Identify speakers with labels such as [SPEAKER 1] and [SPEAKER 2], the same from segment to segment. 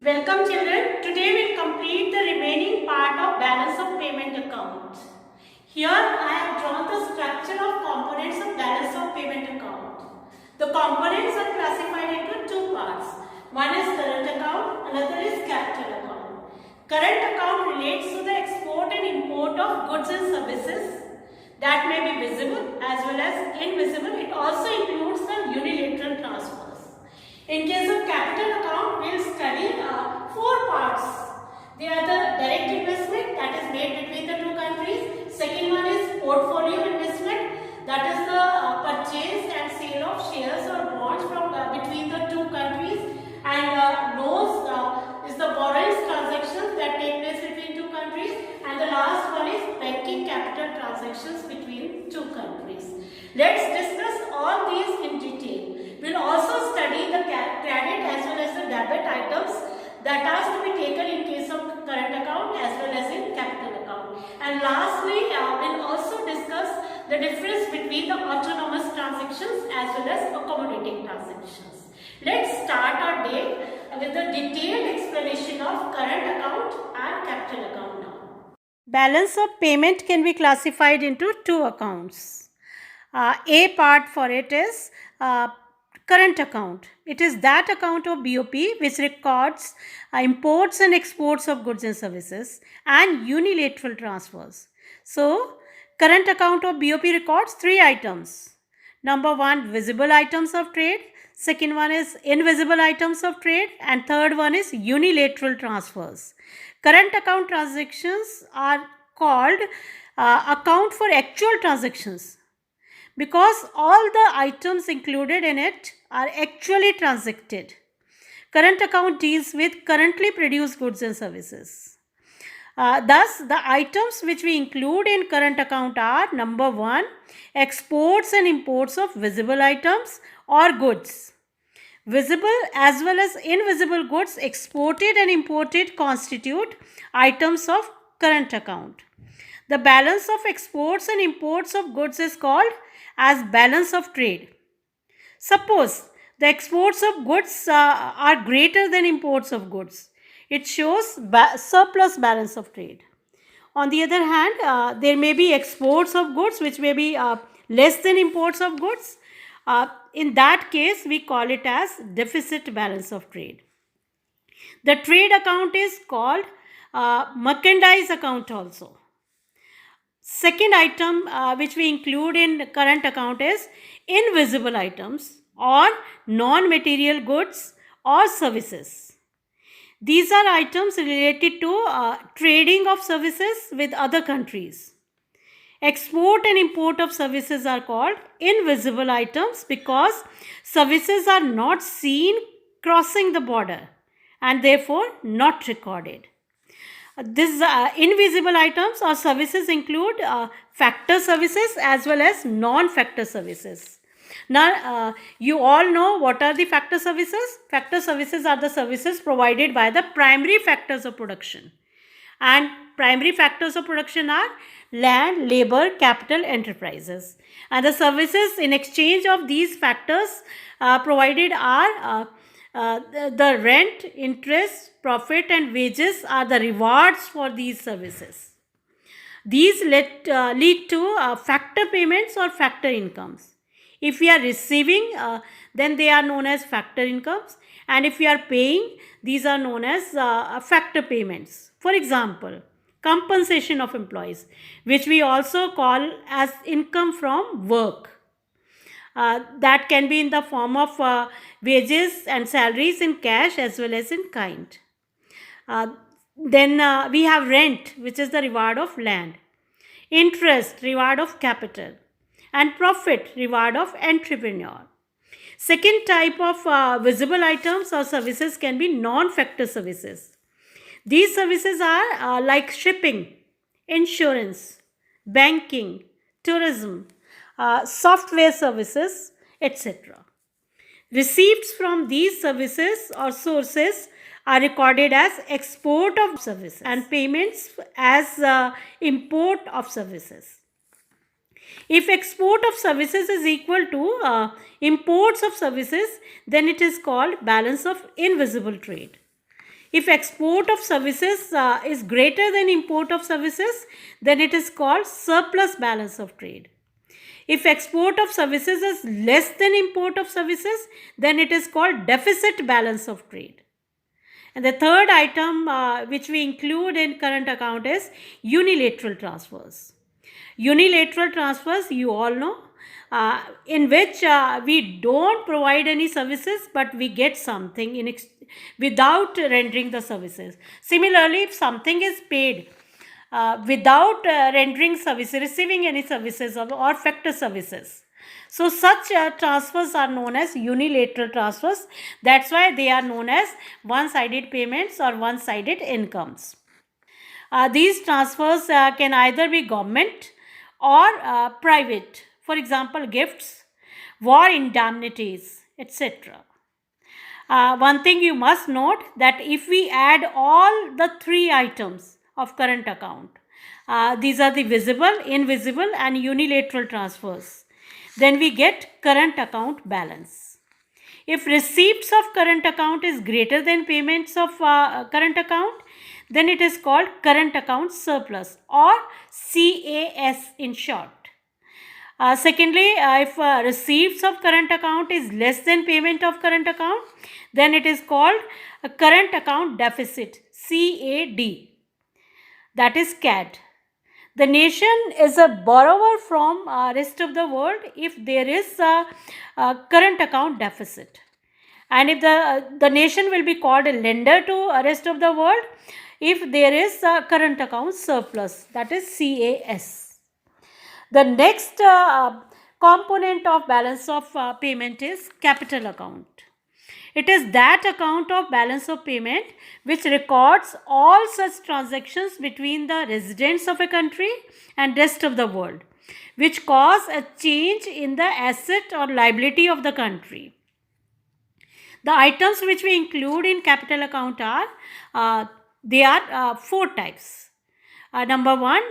[SPEAKER 1] Welcome children. Today we'll complete the remaining part of balance of payment account. Here I have drawn the structure of components of balance of payment account. The components are classified into two parts. One is current account, another is capital account. Current account relates to the export and import of goods and services that may be visible as well as invisible. It also includes the unilateral transfers. In case of capital account, we will study four parts. They are the direct investment that is made between the two countries. Second one is portfolio investment, that is the purchase and sale of shares or bonds from between the two countries. And loans is the borrowings transactions that take place between two countries. And the last one is banking capital transactions between two countries. Let's discuss all these in detail. We will also study the credit as well as the debit items that are to be taken in case of current account as well as in capital account. And lastly, we will also discuss the difference between the autonomous transactions as well as accommodating transactions. Let's start our day with the detailed explanation of current account and capital account now. Balance of payment can be classified into two accounts. A part for it is current account. It is that account of BOP which records imports and exports of goods and services and unilateral transfers. So, current account of BOP records three items. Number one, visible items of trade. Second one is invisible items of trade. And third one is unilateral transfers. Current account transactions are called account for actual transactions, because all the items included in it are actually transacted. Current account deals with currently produced goods and services. Thus, the items which we include in current account are: number one, exports and imports of visible items or goods. Visible as well as invisible goods exported and imported constitute items of current account. The balance of exports and imports of goods is called as balance of trade. Suppose the exports of goods are greater than imports of goods. It shows surplus balance of trade. On the other hand, there may be exports of goods which may be less than imports of goods. In that case, we call it as deficit balance of trade. The trade account is called merchandise account also. Second item which we include in current account is invisible items or non-material goods or services. These are items related to trading of services with other countries. Export and import of services are called invisible items because services are not seen crossing the border and therefore not recorded. These invisible items or services include factor services as well as non-factor services. Now, you all know what are the factor services. Factor services are the services provided by the primary factors of production. And primary factors of production are land, labor, capital, enterprises. And the services in exchange of these factors provided are the rent, interest, profit and wages are the rewards for these services. These lead to factor payments or factor incomes. If we are receiving, then they are known as factor incomes, and if we are paying, these are known as factor payments. For example, compensation of employees, which we also call as income from work. That can be in the form of wages and salaries in cash as well as in kind. Then we have rent, which is the reward of land. Interest, reward of capital. And profit, reward of entrepreneur. Second type of visible items or services can be non-factor services. These services are like shipping, insurance, banking, tourism, software services, etc. Receipts from these services or sources are recorded as export of services and payments as import of services. If export of services is equal to imports of services, then it is called balance of invisible trade. If export of services is greater than import of services, then it is called surplus balance of trade. If export of services is less than import of services, then it is called deficit balance of trade. And the third item which we include in current account is unilateral transfers. Unilateral transfers, you all know, in which we don't provide any services but we get something without rendering the services. Similarly, if something is paid without rendering services, receiving any services or factor services, so such transfers are known as unilateral transfers. That's why they are known as one-sided payments or one-sided incomes. These transfers can either be government or private. For example, gifts, war indemnities, etc. One thing you must note, that if we add all the three items of current account, these are the visible, invisible and unilateral transfers, then we get current account balance. If receipts of current account is greater than payments of current account, then it is called current account surplus, or CAS in short. Secondly, if receipts of current account is less than payment of current account, then it is called a current account deficit, CAD. That is CAD. The nation is a borrower from rest of the world if there is a current account deficit. And if the nation will be called a lender to rest of the world if there is a current account surplus, that is CAS. The next component of balance of payment is capital account. It is that account of balance of payment which records all such transactions between the residents of a country and rest of the world, which cause a change in the asset or liability of the country. The items which we include in capital account are, they are four types. Number one,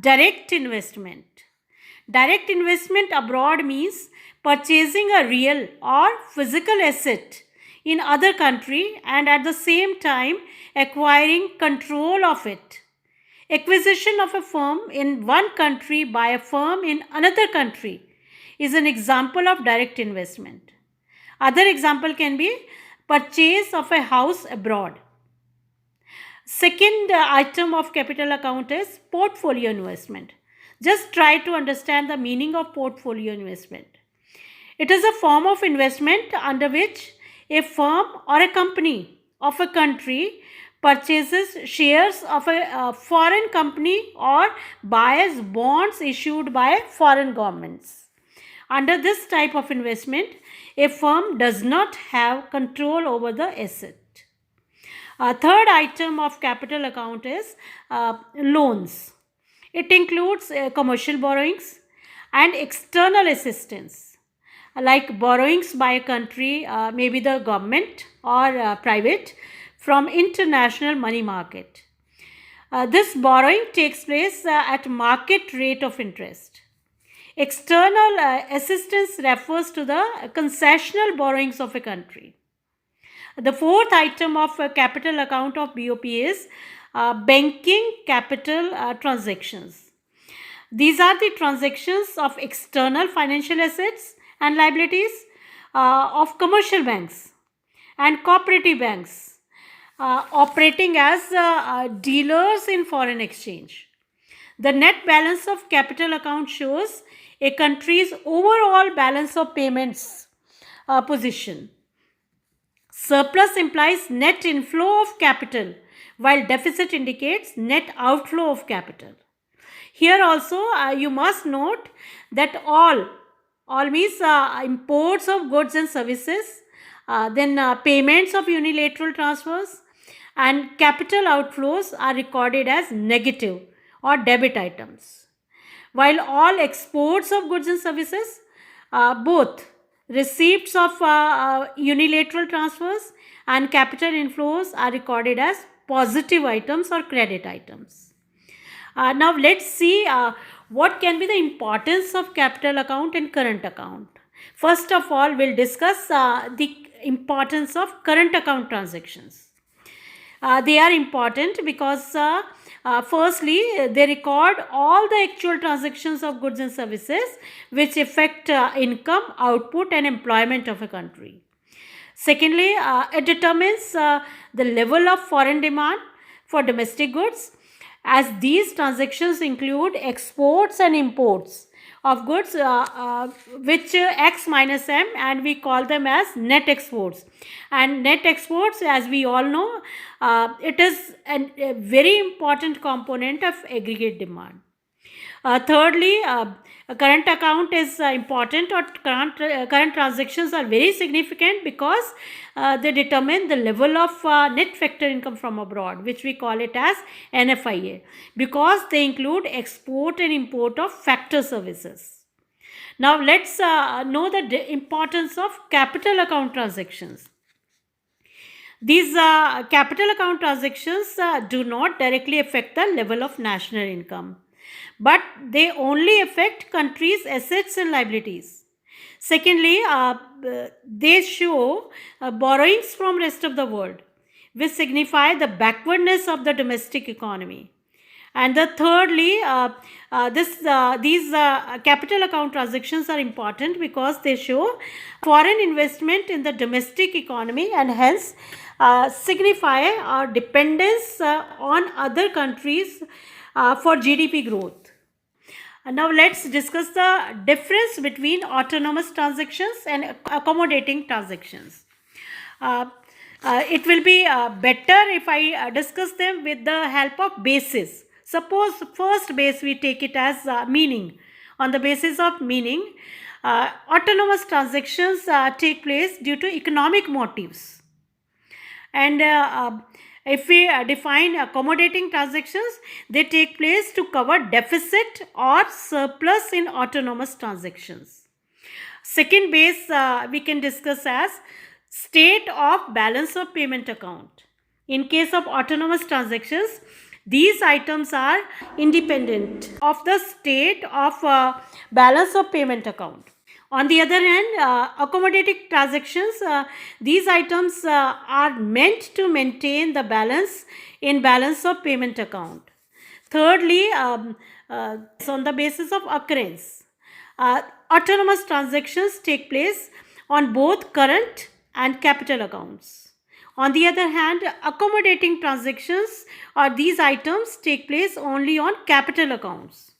[SPEAKER 1] direct investment. Direct investment abroad means purchasing a real or physical asset in other country and at the same time acquiring control of it. Acquisition of a firm in one country by a firm in another country is an example of direct investment. Other example can be purchase of a house abroad. Second item of capital account is portfolio investment. Just try to understand the meaning of portfolio investment. It is a form of investment under which a firm or a company of a country purchases shares of a foreign company or buys bonds issued by foreign governments. Under this type of investment, a firm does not have control over the asset. Third item of capital account is loans. It includes commercial borrowings and external assistance, like borrowings by a country, maybe the government or private, from international money market. This borrowing takes place at market rate of interest. External assistance refers to the concessional borrowings of a country. The fourth item of capital account of BOP is banking capital transactions. These are the transactions of external financial assets and liabilities of commercial banks and cooperative banks operating as dealers in foreign exchange. The net balance of capital account shows a country's overall balance of payments position. Surplus implies net inflow of capital, while deficit indicates net outflow of capital. Here also you must note that all means imports of goods and services, then payments of unilateral transfers and capital outflows are recorded as negative or debit items, while all exports of goods and services, both receipts of unilateral transfers and capital inflows are recorded as positive items or credit items. Now let's see what can be the importance of capital account and current account. First of all, we'll discuss the importance of current account transactions. They are important because firstly, they record all the actual transactions of goods and services which affect income, output and employment of a country. Secondly, it determines the level of foreign demand for domestic goods, as these transactions include exports and imports of goods, which X minus M, and we call them as net exports. And net exports, as we all know, it is a very important component of aggregate demand. Thirdly, a current account is important, or current transactions are very significant because they determine the level of net factor income from abroad, which we call it as NFIA, because they include export and import of factor services. Now let's know the importance of capital account transactions. These capital account transactions do not directly affect the level of national income, but they only affect countries' assets and liabilities. Secondly, they show borrowings from rest of the world, which signify the backwardness of the domestic economy. And the thirdly, these capital account transactions are important because they show foreign investment in the domestic economy and hence signify our dependence on other countries for GDP growth. Now let's discuss the difference between autonomous transactions and accommodating transactions. It will be better if I discuss them with the help of bases. Suppose first base we take it as meaning. On the basis of meaning, autonomous transactions take place due to economic motives. And if we define accommodating transactions, they take place to cover deficit or surplus in autonomous transactions. Second base we can discuss as state of balance of payment account. In case of autonomous transactions, these items are independent of the state of balance of payment account. On the other hand, accommodating transactions, these items are meant to maintain the balance in balance of payment account. Thirdly, on the basis of occurrence, autonomous transactions take place on both current and capital accounts. On the other hand, accommodating transactions or these items take place only on capital accounts.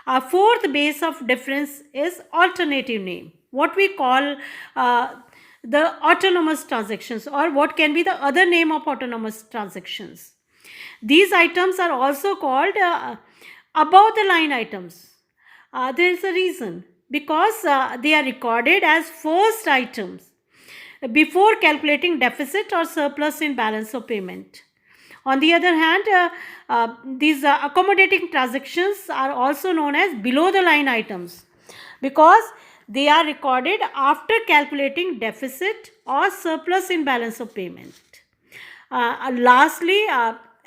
[SPEAKER 1] Our fourth base of difference is alternative name. What we call the autonomous transactions, or what can be the other name of autonomous transactions. These items are also called above the line items. There is a reason, because they are recorded as first items before calculating deficit or surplus in balance of payment. On the other hand, these accommodating transactions are also known as below the line items because they are recorded after calculating deficit or surplus in balance of payment. Lastly,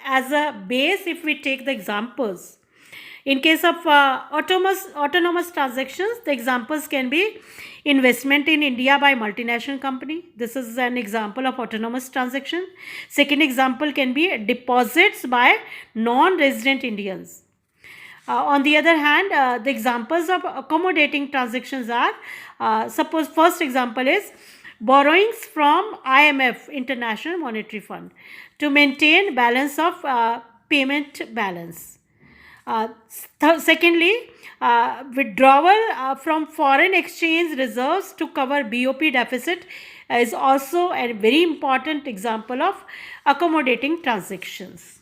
[SPEAKER 1] as a base, if we take the examples, in case of autonomous transactions, the examples can be investment in India by multinational company. This is an example of autonomous transaction. Second example can be deposits by non-resident Indians. On the other hand, the examples of accommodating transactions are, suppose first example is borrowings from IMF, International Monetary Fund, to maintain balance of payment balance. Secondly, withdrawal from foreign exchange reserves to cover BOP deficit is also a very important example of accommodating transactions.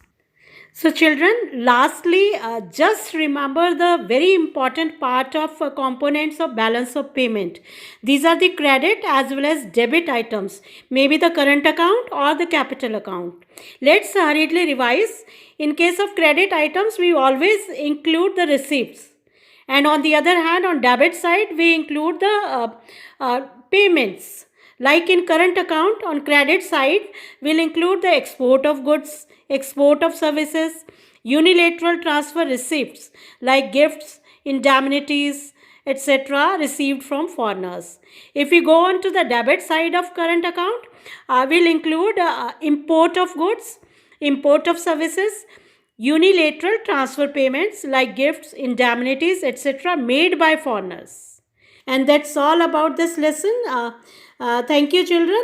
[SPEAKER 1] So children, lastly, just remember the very important part of components of balance of payment. These are the credit as well as debit items, maybe the current account or the capital account. Let's hurriedly revise. In case of credit items, we always include the receipts. And on the other hand, on debit side, we include the payments. Like in current account, on credit side, we'll include the export of goods, export of services, unilateral transfer receipts like gifts, indemnities, etc. received from foreigners. If we go on to the debit side of current account, we'll include import of goods, import of services, unilateral transfer payments like gifts, indemnities, etc., made by foreigners. And that's all about this lesson. Thank you, children.